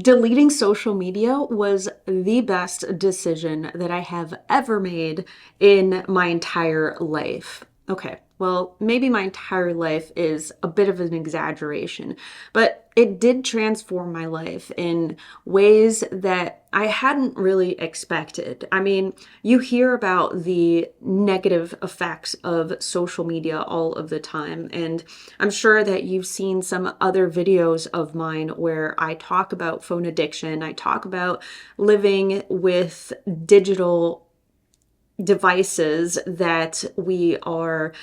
Deleting social media was the best decision that I have ever made in my entire life. Okay, well, maybe my entire life is a bit of an exaggeration, but it did transform my life in ways that I hadn't really expected. I mean, you hear about the negative effects of social media all of the time, and I'm sure that you've seen some other videos of mine where I talk about phone addiction. I talk about living with digital devices that we are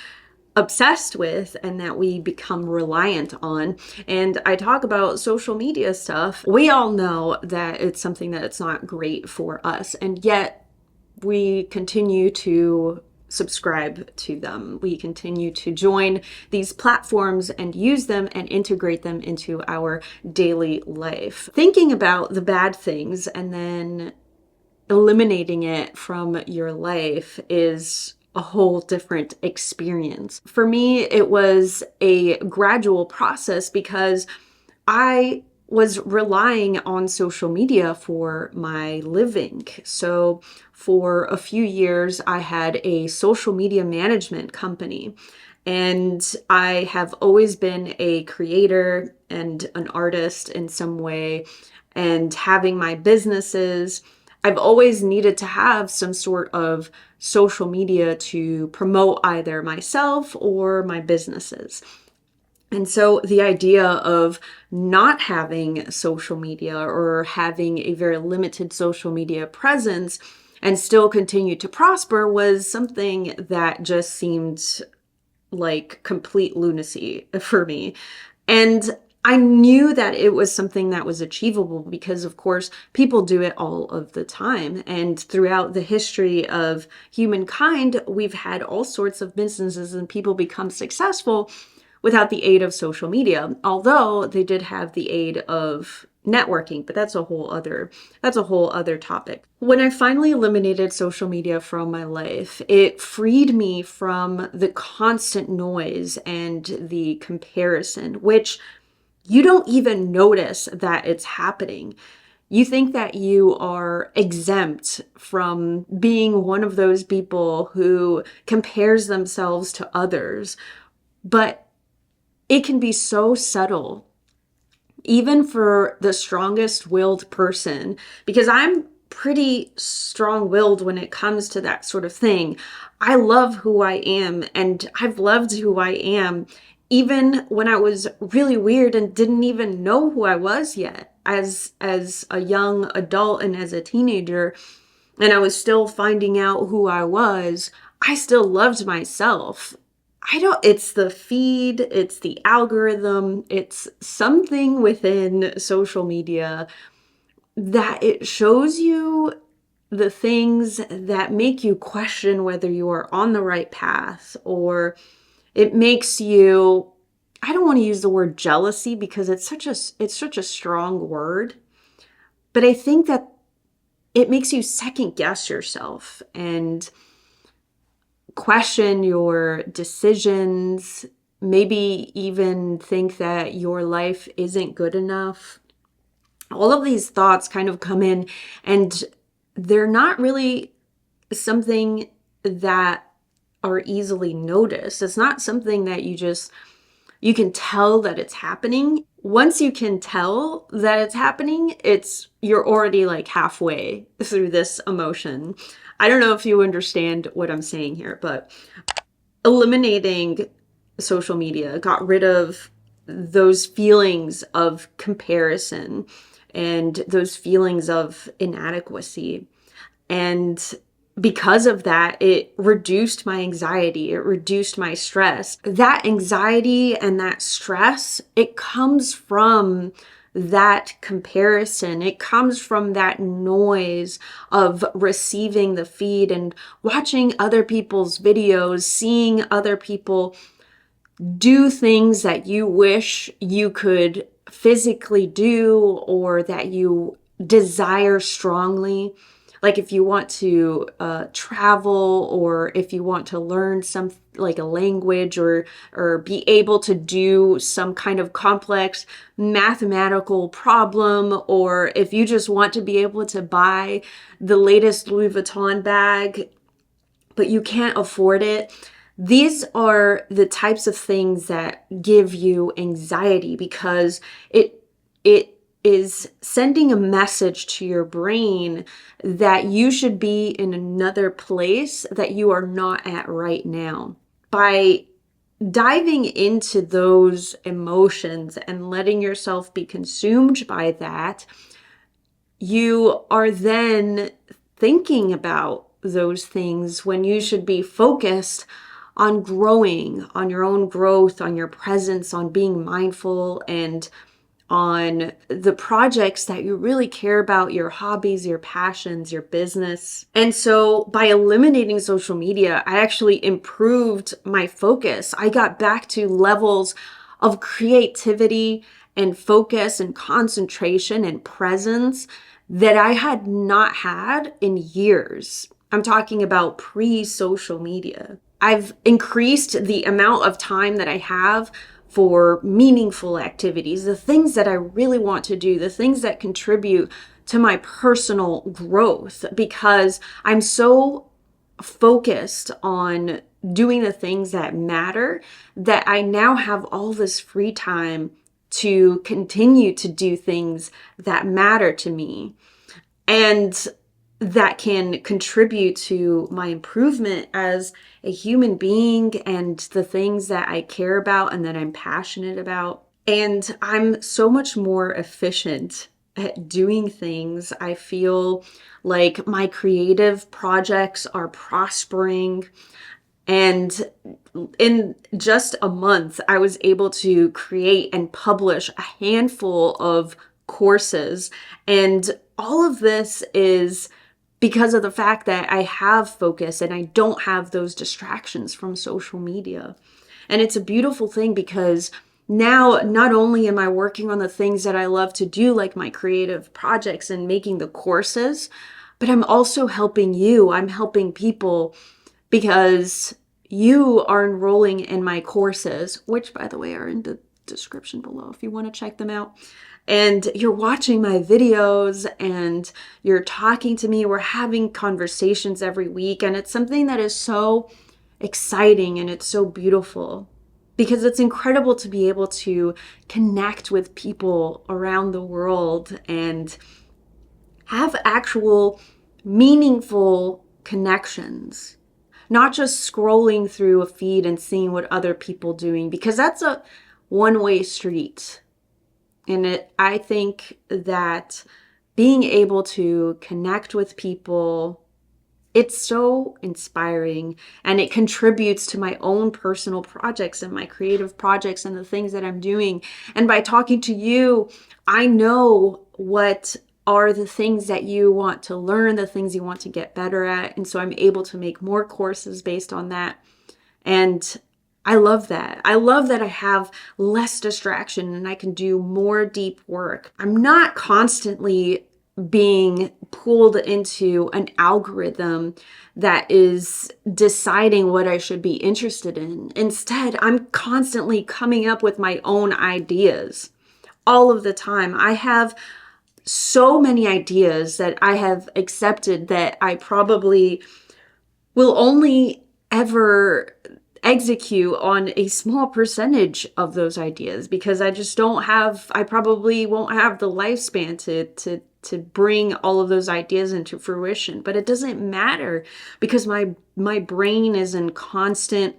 obsessed with and that we become reliant on. And I talk about social media stuff. We all know that it's something that it's not great for us, and yet we continue to subscribe to them. We continue to join these platforms and use them and integrate them into our daily life. Thinking about the bad things and then eliminating it from your life is a whole different experience. For me, it was a gradual process because I was relying on social media for my living. So for a few years, I had a social media management company. And I have always been a creator and an artist in some way. And having my businesses, I've always needed to have some sort of social media to promote either myself or my businesses. And so the idea of not having social media or having a very limited social media presence and still continue to prosper was something that just seemed like complete lunacy for me. And I knew that it was something that was achievable because, of course, people do it all of the time. And throughout the history of humankind, we've had all sorts of businesses and people become successful without the aid of social media, although they did have the aid of networking, but that's a whole other topic. When I finally eliminated social media from my life, it freed me from the constant noise and the comparison, which you don't even notice that it's happening. You think that you are exempt from being one of those people who compares themselves to others, but it can be so subtle, even for the strongest willed person, because I'm pretty strong willed when it comes to that sort of thing. I love who I am, and I've loved who I am even when I was really weird and didn't even know who I was yet as a young adult and as a teenager, and I was still finding out who I was. I still loved myself. It's the feed, it's the algorithm, it's something within social media that it shows you the things that make you question whether you are on the right path, or it makes you, I don't want to use the word jealousy because it's such a strong word, but I think that it makes you second guess yourself and question your decisions, maybe even think that your life isn't good enough. All of these thoughts kind of come in, and they're not really something that are easily noticed. It's not something that you can tell that it's happening. Once you can tell that it's happening, you're already like halfway through this emotion. I don't know if you understand what I'm saying here, but eliminating social media got rid of those feelings of comparison and those feelings of inadequacy. And because of that, it reduced my anxiety, it reduced my stress. That anxiety and that stress, it comes from that comparison. It comes from that noise of receiving the feed and watching other people's videos, seeing other people do things that you wish you could physically do or that you desire strongly. Like if you want to travel, or if you want to learn some like a language, or be able to do some kind of complex mathematical problem, or if you just want to be able to buy the latest Louis Vuitton bag, but you can't afford it. These are the types of things that give you anxiety because it is sending a message to your brain that you should be in another place that you are not at right now. By diving into those emotions and letting yourself be consumed by that, you are then thinking about those things when you should be focused on growing, on your own growth, on your presence, on being mindful, and on the projects that you really care about, your hobbies, your passions, your business. And so by eliminating social media, I actually improved my focus. I got back to levels of creativity and focus and concentration and presence that I had not had in years. I'm talking about pre-social media. I've increased the amount of time that I have for meaningful activities, the things that I really want to do, the things that contribute to my personal growth, because I'm so focused on doing the things that matter that I now have all this free time to continue to do things that matter to me and that can contribute to my improvement as a human being and the things that I care about and that I'm passionate about. And I'm so much more efficient at doing things. I feel like my creative projects are prospering. And in just a month, I was able to create and publish a handful of courses. And all of this is because of the fact that I have focus and I don't have those distractions from social media. And it's a beautiful thing because now not only am I working on the things that I love to do, like my creative projects and making the courses, but I'm also helping you. I'm helping people because you are enrolling in my courses, which by the way are in the description below if you want to check them out. And you're watching my videos and you're talking to me. We're having conversations every week. And it's something that is so exciting and it's so beautiful because it's incredible to be able to connect with people around the world and have actual meaningful connections, not just scrolling through a feed and seeing what other people doing, because that's a one-way street. And I think that being able to connect with people, it's so inspiring and it contributes to my own personal projects and my creative projects and the things that I'm doing. And by talking to you, I know what are the things that you want to learn, the things you want to get better at. And so I'm able to make more courses based on that. And I love that. I love that I have less distraction and I can do more deep work. I'm not constantly being pulled into an algorithm that is deciding what I should be interested in. Instead, I'm constantly coming up with my own ideas all of the time. I have so many ideas that I have accepted that I probably will only ever execute on a small percentage of those ideas because I just don't have, I probably won't have the lifespan to bring all of those ideas into fruition. But it doesn't matter because my brain is in constant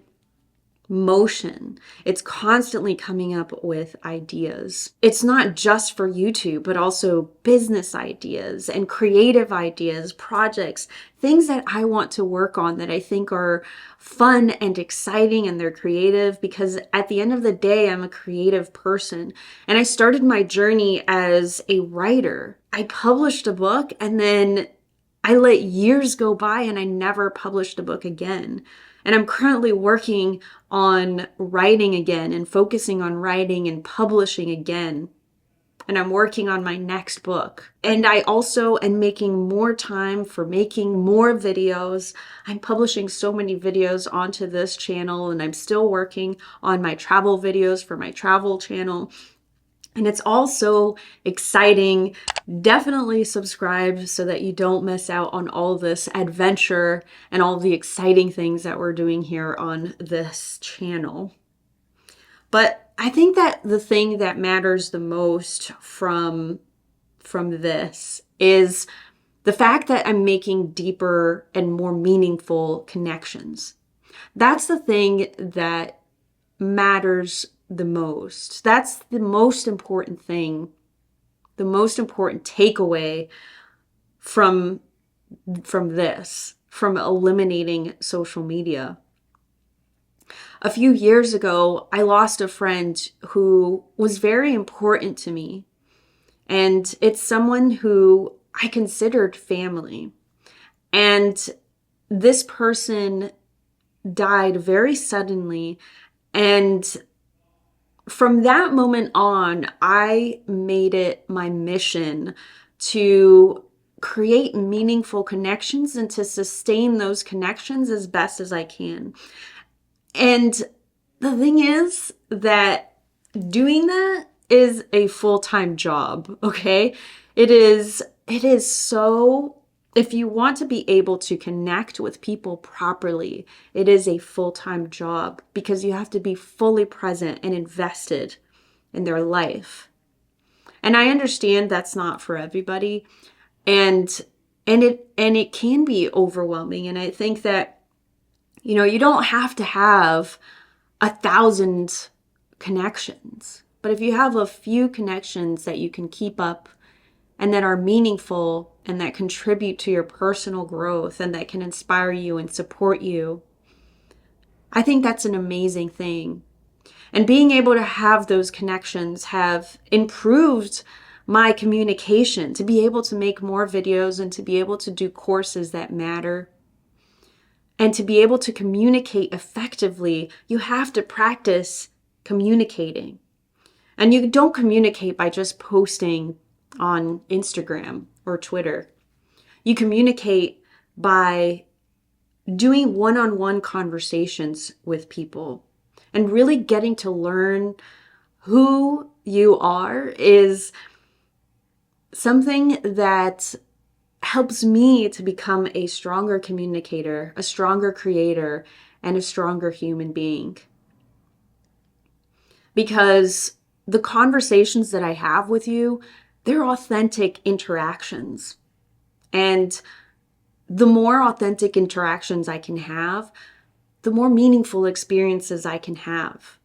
motion. It's constantly coming up with ideas. It's not just for YouTube, but also business ideas and creative ideas, projects, things that I want to work on that I think are fun and exciting and they're creative because at the end of the day, I'm a creative person. And I started my journey as a writer. I published a book and then I let years go by and I never published a book again. And I'm currently working on writing again and focusing on writing and publishing again. and I'm working on my next book. And I also am making more time for making more videos. I'm publishing so many videos onto this channel, and I'm still working on my travel videos for my travel channel. And it's all so exciting. Definitely subscribe so that you don't miss out on all this adventure and all the exciting things that we're doing here on this channel. But I think that the thing that matters the most from this is the fact that I'm making deeper and more meaningful connections. That's the thing that matters the most. That's the most important thing, the most important takeaway from from eliminating social media. A few years ago, I lost a friend who was very important to me. And it's someone who I considered family. And this person died very suddenly. And from that moment on, I made it my mission to create meaningful connections and to sustain those connections as best as I can. And the thing is that doing that is a full-time job, okay? It is so, if you want to be able to connect with people properly, it is a full-time job because you have to be fully present and invested in their life. And I understand that's not for everybody, and it can be overwhelming. And I think that, you don't have to have 1,000 connections. But if you have a few connections that you can keep up and that are meaningful and that contribute to your personal growth and that can inspire you and support you, I think that's an amazing thing. And being able to have those connections have improved my communication, to be able to make more videos and to be able to do courses that matter. And to be able to communicate effectively, you have to practice communicating. And you don't communicate by just posting on Instagram or Twitter. You communicate by doing one-on-one conversations with people and really getting to learn who you are is something that helps me to become a stronger communicator, a stronger creator, and a stronger human being. Because the conversations that I have with you, they're authentic interactions. And the more authentic interactions I can have, the more meaningful experiences I can have.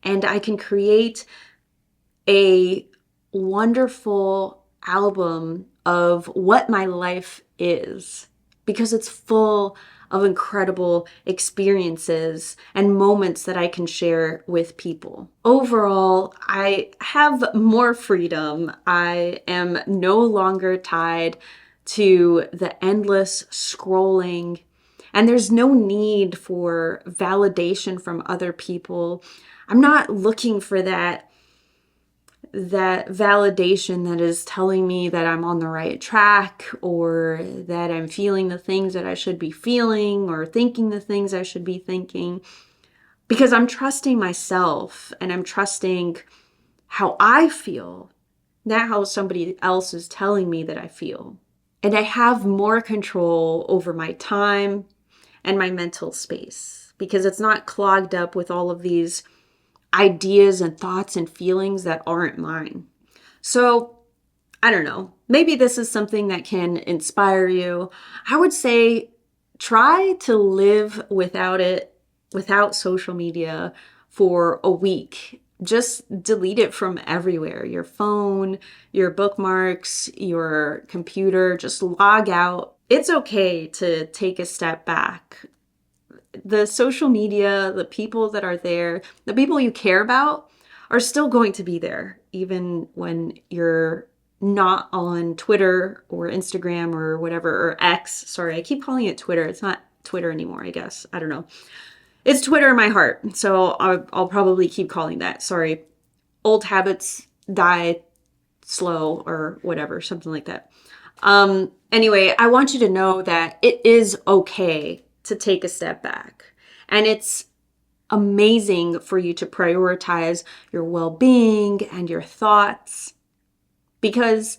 And I can create a wonderful album of what my life is because it's full of incredible experiences and moments that I can share with people. Overall, I have more freedom. I am no longer tied to the endless scrolling, and there's no need for validation from other people. I'm not looking for that validation that is telling me that I'm on the right track or that I'm feeling the things that I should be feeling or thinking the things I should be thinking, because I'm trusting myself and I'm trusting how I feel, not how somebody else is telling me that I feel. And I have more control over my time and my mental space because it's not clogged up with all of these ideas and thoughts and feelings that aren't mine. So, I don't know. Maybe this is something that can inspire you. I would say try to live without it, without social media for a week. Just delete it from everywhere. Your phone, your bookmarks, your computer, just log out. It's okay to take a step back. The social media, the people that are there, the people you care about are still going to be there, even when you're not on Twitter or Instagram or whatever, or X. Sorry, I keep calling it Twitter. It's not Twitter anymore, I guess. I don't know. It's Twitter in my heart, so I'll probably keep calling that. Sorry. Old habits die slow or whatever, something like that. Anyway, I want you to know that it is okay to take a step back. And it's amazing for you to prioritize your well being and your thoughts because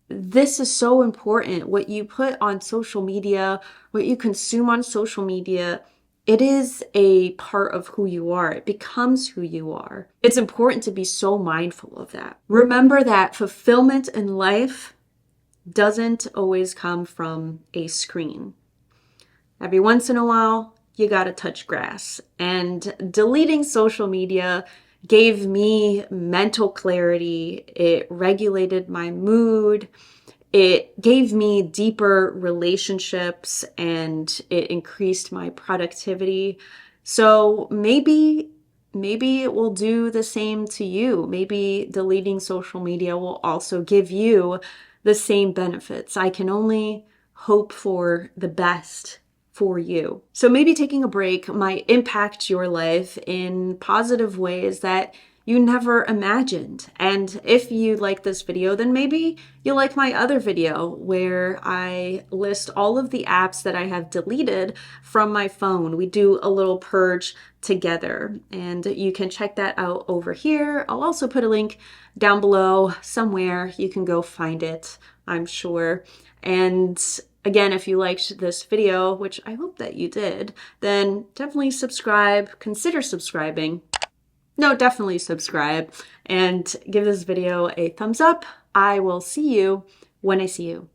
this is so important. What you put on social media, what you consume on social media, it is a part of who you are. It becomes who you are. It's important to be so mindful of that. Remember that fulfillment in life doesn't always come from a screen. Every once in a while, you gotta touch grass. And deleting social media gave me mental clarity. It regulated my mood. It gave me deeper relationships and it increased my productivity. So maybe it will do the same to you. Maybe deleting social media will also give you the same benefits. I can only hope for the best for you. So maybe taking a break might impact your life in positive ways that you never imagined. And if you like this video, then maybe you'll like my other video where I list all of the apps that I have deleted from my phone. We do a little purge together, and you can check that out over here. I'll also put a link down below somewhere. You can go find it, I'm sure. And again, if you liked this video, which I hope that you did, then definitely subscribe, consider subscribing. No, definitely subscribe and give this video a thumbs up. I will see you when I see you.